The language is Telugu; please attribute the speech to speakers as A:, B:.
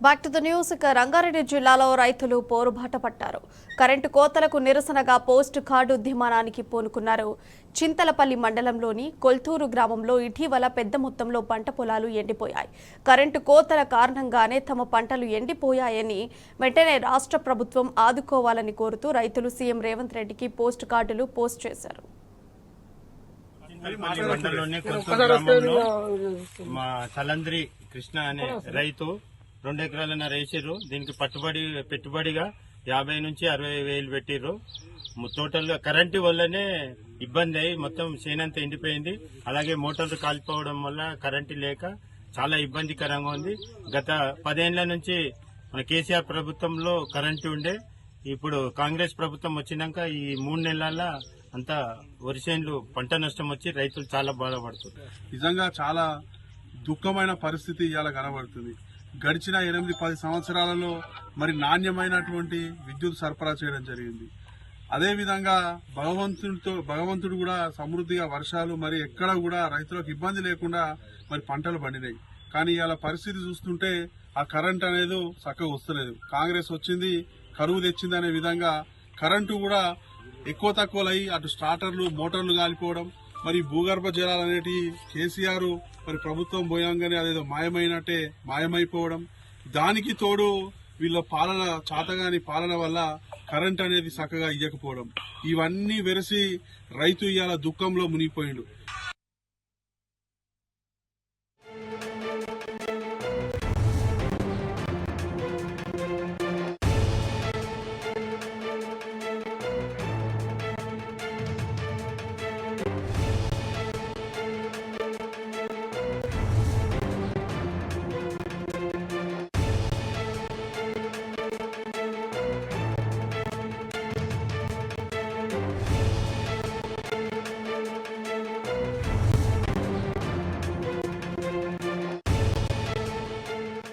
A: Back to the news. Rangareddy జిల్లాలో రైతులు పోరుబాట పట్టారు. కరెంటు కోతలకు నిరసనగా పోస్ట్ కార్డు ఉద్యమానికి పూనుకున్నారు. చింతలపల్లి మండలంలోని కొల్తూరు గ్రామంలో ఇటీవల పెద్ద మొత్తంలో పంట పొలాలు ఎండిపోయాయి. కరెంటు కోతల కారణంగానే తమ పంటలు ఎండిపోయాయని వెంటనే రాష్ట్ర ప్రభుత్వం ఆదుకోవాలని కోరుతూ రైతులు సీఎం రేవంత్ రెడ్డికి పోస్ట్ కార్డులు పోస్ట్ చేశారు.
B: మా చలంద్రి కృష్ణ అనే రైతు 2 ఎకరాలన్న రేసిర్రు. దీనికి పెట్టుబడిగా 50 నుంచి 60 వేలు పెట్టిర్రు. టోటల్ గా కరెంటు వల్లనే ఇబ్బంది అయి మొత్తం చేనంతా ఎండిపోయింది. అలాగే మోటార్లు కాలిపోవడం వల్ల కరెంటు లేక చాలా ఇబ్బందికరంగా ఉంది. గత 10 ఏళ్ల నుంచి మన కేసీఆర్ ప్రభుత్వంలో కరెంటు ఉండే, ఇప్పుడు కాంగ్రెస్ ప్రభుత్వం వచ్చినాక ఈ 3 నెలల అంతా వరిసేన్లు పంట నష్టం వచ్చి రైతులు చాలా బాధపడుతున్నారు.
C: నిజంగా చాలా దుఃఖమైన పరిస్థితి ఇవాళ కనబడుతుంది. గడిచిన 8-10 సంవత్సరాలలో మరి నాణ్యమైనటువంటి విద్యుత్ సరఫరా చేయడం జరిగింది. అదేవిధంగా భగవంతుడు కూడా సమృద్ధిగా వర్షాలు మరి ఎక్కడ కూడా రైతులకు ఇబ్బంది లేకుండా మరి పంటలు పండినాయి. కానీ ఇవాళ పరిస్థితి చూస్తుంటే ఆ కరెంట్ అనేది చక్కగా వస్తలేదు. కాంగ్రెస్ వచ్చింది, కరువు తెచ్చింది అనే విధంగా కరెంటు కూడా ఎక్కువ తక్కువలై అటు స్టార్టర్లు మోటార్లు కాలిపోవడం, మరి భూగర్భ జలాలు అనేటివి కేసీఆర్ మరి ప్రభుత్వం పోయాంగానే అదేదో మాయమైపోవడం, దానికి తోడు వీళ్ళ పాలన చాతగాని పాలన వల్ల కరెంట్ అనేది చక్కగా ఇవ్వకపోవడం, ఇవన్నీ వెరసి రైతు ఇవాళ దుఃఖంలో మునిగిపోయిండు.